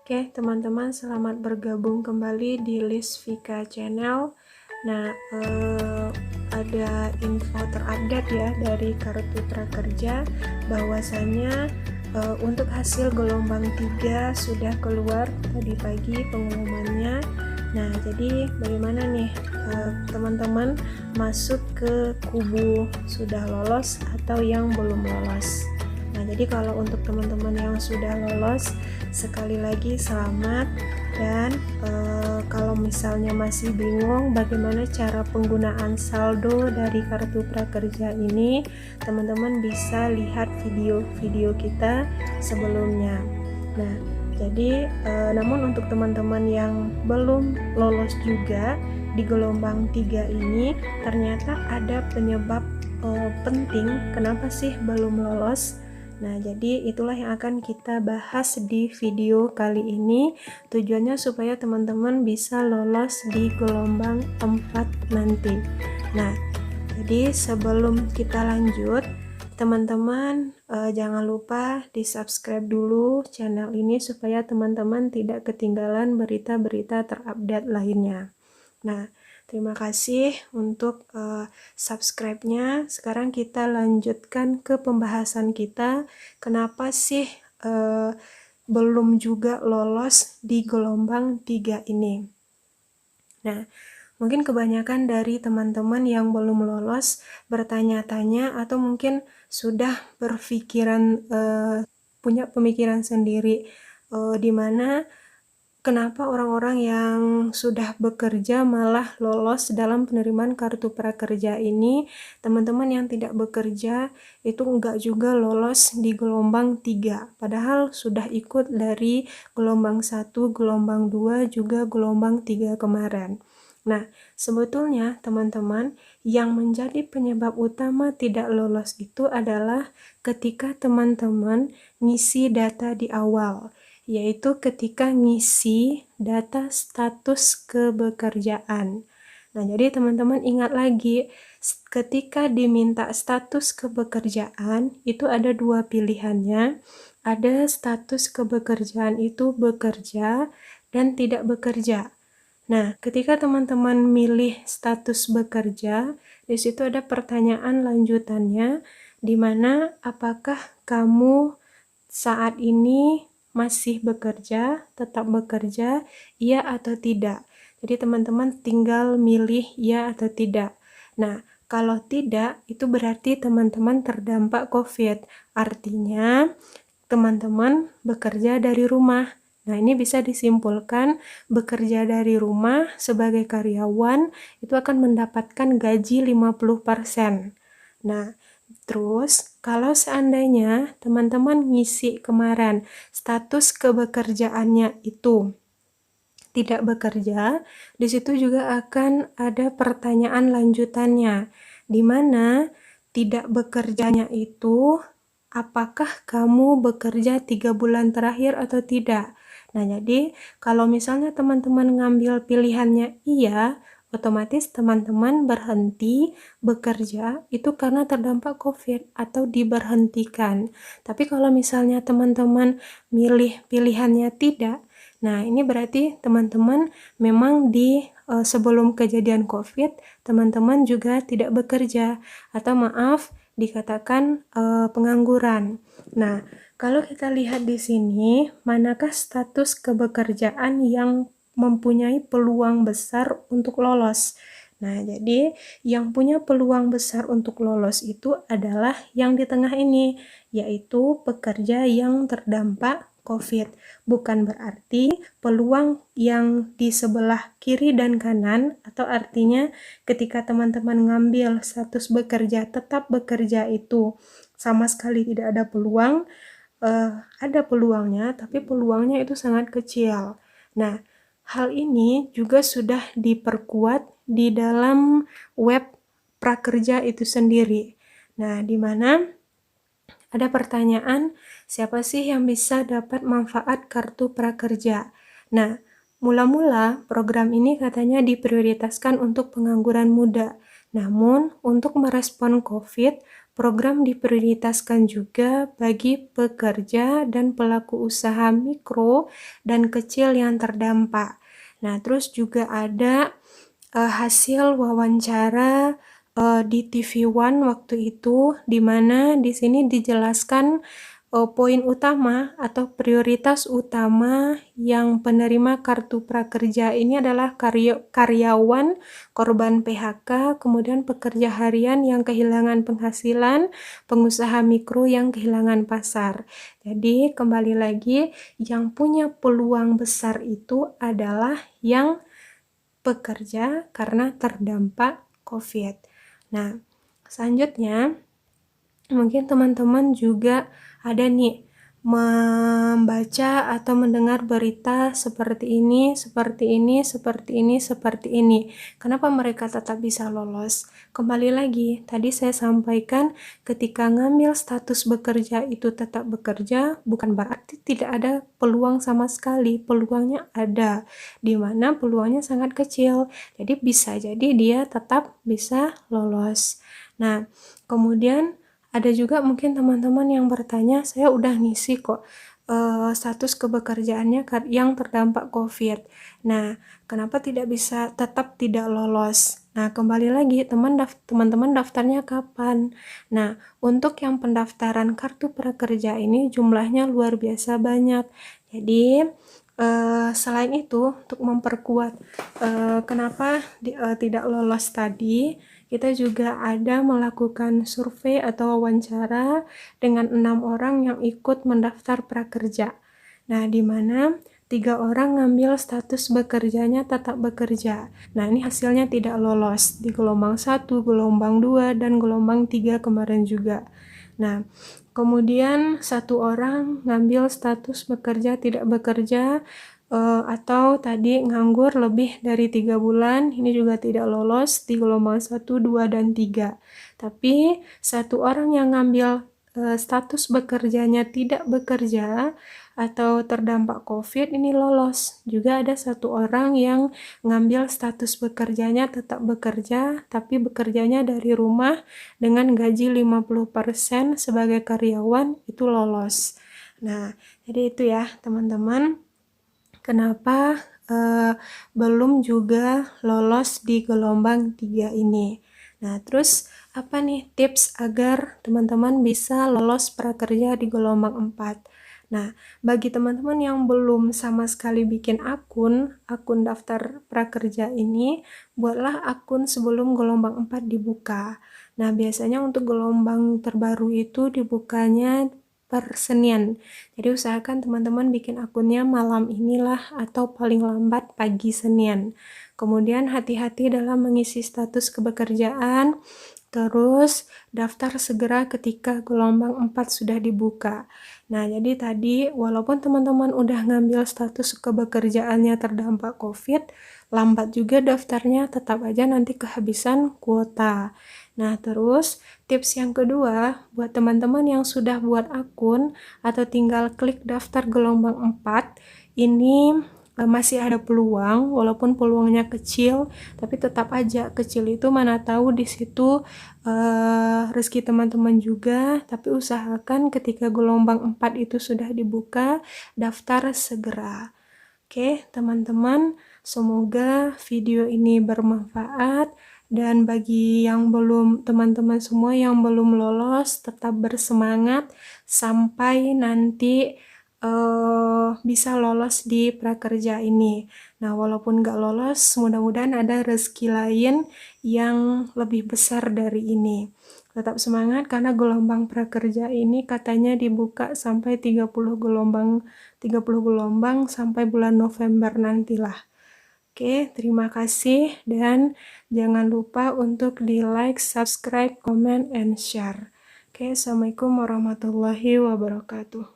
Oke, teman-teman, selamat bergabung kembali di List Vika Channel. Nah, ada info terupdate ya dari Kartu Prakerja bahwasanya untuk hasil gelombang 3 sudah keluar tadi pagi pengumumannya. Nah, jadi bagaimana nih teman-teman masuk ke kubu sudah lolos atau yang belum lolos? Nah, jadi kalau untuk teman-teman yang sudah lolos, sekali lagi selamat. Dan kalau misalnya masih bingung bagaimana cara penggunaan saldo dari Kartu Prakerja ini, teman-teman bisa lihat video-video kita sebelumnya. Nah, jadi namun untuk teman-teman yang belum lolos juga di gelombang 3 ini, ternyata ada penyebab penting kenapa sih belum lolos. Nah, jadi itulah yang akan kita bahas di video kali ini. Tujuannya supaya teman-teman bisa lolos di gelombang 4 nanti. Nah, jadi sebelum kita lanjut, teman-teman jangan lupa di-subscribe dulu channel ini supaya teman-teman tidak ketinggalan berita-berita terupdate lainnya. Nah, terima kasih untuk subscribe-nya. Sekarang kita lanjutkan ke pembahasan kita. Kenapa sih belum juga lolos di gelombang 3 ini? Nah, mungkin kebanyakan dari teman-teman yang belum lolos bertanya-tanya atau mungkin sudah berpikiran punya pemikiran sendiri di mana kenapa orang-orang yang sudah bekerja malah lolos dalam penerimaan Kartu Prakerja ini. Teman-teman yang tidak bekerja itu enggak juga lolos di gelombang 3, padahal sudah ikut dari gelombang 1, gelombang 2, juga gelombang 3 kemarin. Nah, sebetulnya teman-teman, yang menjadi penyebab utama tidak lolos itu adalah ketika teman-teman ngisi data di awal, yaitu ketika ngisi data status kebekerjaan. Nah, jadi teman-teman ingat lagi, ketika diminta status kebekerjaan, itu ada dua pilihannya. Ada status kebekerjaan itu bekerja dan tidak bekerja. Nah, ketika teman-teman milih status bekerja, di situ ada pertanyaan lanjutannya, di mana apakah kamu saat ini masih bekerja, tetap bekerja, iya atau tidak. Jadi teman-teman tinggal milih iya atau tidak. Nah, kalau tidak, itu berarti teman-teman terdampak COVID. Artinya, teman-teman bekerja dari rumah. Nah, ini bisa disimpulkan bekerja dari rumah sebagai karyawan itu akan mendapatkan gaji 50%. Nah, terus kalau seandainya teman-teman ngisi kemarin status kebekerjaannya itu tidak bekerja, di situ juga akan ada pertanyaan lanjutannya, di mana tidak bekerjanya itu apakah kamu bekerja 3 bulan terakhir atau tidak. Nah, jadi kalau misalnya teman-teman ngambil pilihannya iya, otomatis teman-teman berhenti bekerja itu karena terdampak COVID atau diberhentikan. Tapi kalau misalnya teman-teman milih pilihannya tidak, nah ini berarti teman-teman memang di sebelum kejadian COVID, teman-teman juga tidak bekerja atau maaf dikatakan pengangguran. Nah, kalau kita lihat di sini, manakah status kebekerjaan yang mempunyai peluang besar untuk lolos? Nah, jadi yang punya peluang besar untuk lolos itu adalah yang di tengah ini, yaitu pekerja yang terdampak COVID. Bukan berarti peluang yang di sebelah kiri dan kanan, atau artinya ketika teman-teman ngambil status bekerja, tetap bekerja itu sama sekali tidak ada peluang, ada peluangnya, tapi peluangnya itu sangat kecil. Nah, hal ini juga sudah diperkuat di dalam web prakerja itu sendiri. Nah, di mana ada pertanyaan, siapa sih yang bisa dapat manfaat Kartu Prakerja? Nah, mula-mula program ini katanya diprioritaskan untuk pengangguran muda. Namun, untuk merespon COVID, program diprioritaskan juga bagi pekerja dan pelaku usaha mikro dan kecil yang terdampak. Nah, terus juga ada hasil wawancara di TV One waktu itu, di mana di sini dijelaskan poin utama atau prioritas utama yang penerima kartu prakerja ini adalah karyawan korban PHK, kemudian pekerja harian yang kehilangan penghasilan, pengusaha mikro yang kehilangan pasar. Jadi kembali lagi, yang punya peluang besar itu adalah yang pekerja karena terdampak COVID. Nah, selanjutnya mungkin teman-teman juga ada nih membaca atau mendengar berita seperti ini, seperti ini, seperti ini, seperti ini. Kenapa mereka tetap bisa lolos? Kembali lagi, tadi saya sampaikan ketika ngambil status bekerja itu tetap bekerja, bukan berarti tidak ada peluang sama sekali. Peluangnya ada, di mana peluangnya sangat kecil. Jadi bisa jadi dia tetap bisa lolos. Nah, kemudian ada juga mungkin teman-teman yang bertanya, saya udah ngisi kok status kebekerjaannya yang terdampak COVID. Nah, kenapa tetap tidak lolos? Nah, kembali lagi, teman-teman daftarnya kapan? Nah, untuk yang pendaftaran kartu prakerja ini jumlahnya luar biasa banyak. Jadi, selain itu, untuk memperkuat kenapa tidak lolos tadi, kita juga ada melakukan survei atau wawancara dengan 6 orang yang ikut mendaftar prakerja. Nah, di mana 3 orang ngambil status bekerjanya tetap bekerja. Nah, ini hasilnya tidak lolos di gelombang 1, gelombang 2, dan gelombang 3 kemarin juga. Nah, kemudian 1 orang ngambil status bekerja tidak bekerja, atau tadi nganggur lebih dari 3 bulan, ini juga tidak lolos di gelombang 1, 2, dan 3. Tapi 1 orang yang ngambil status bekerjanya tidak bekerja atau terdampak COVID ini lolos. Juga ada 1 orang yang ngambil status bekerjanya tetap bekerja, tapi bekerjanya dari rumah dengan gaji 50% sebagai karyawan, itu lolos. Nah, jadi itu ya teman-teman, kenapa belum juga lolos di gelombang 3 ini. Nah, terus apa nih tips agar teman-teman bisa lolos prakerja di gelombang 4? Nah, bagi teman-teman yang belum sama sekali bikin akun daftar prakerja ini, buatlah akun sebelum gelombang 4 dibuka. Nah, biasanya untuk gelombang terbaru itu dibukanya per Senin. Jadi usahakan teman-teman bikin akunnya malam inilah atau paling lambat pagi Senin. Kemudian hati-hati dalam mengisi status kebekerjaan. Terus daftar segera ketika gelombang 4 sudah dibuka. Nah, jadi tadi walaupun teman-teman udah ngambil status kebekerjaannya terdampak COVID, lambat juga daftarnya, tetap aja nanti kehabisan kuota. Nah, terus tips yang kedua, buat teman-teman yang sudah buat akun atau tinggal klik daftar gelombang 4, ini masih ada peluang, walaupun peluangnya kecil, tapi tetap aja kecil itu mana tahu di situ rezeki teman-teman juga, tapi usahakan ketika gelombang 4 itu sudah dibuka, daftar segera. Oke, teman-teman, semoga video ini bermanfaat. Dan bagi yang belum, teman-teman semua yang belum lolos, tetap bersemangat sampai nanti bisa lolos di prakerja ini. Nah, walaupun nggak lolos, mudah-mudahan ada rezeki lain yang lebih besar dari ini. Tetap semangat karena gelombang prakerja ini katanya dibuka sampai 30 gelombang sampai bulan November nantilah. Oke, terima kasih dan jangan lupa untuk di like, subscribe, comment, and share. Oke, Assalamualaikum warahmatullahi wabarakatuh.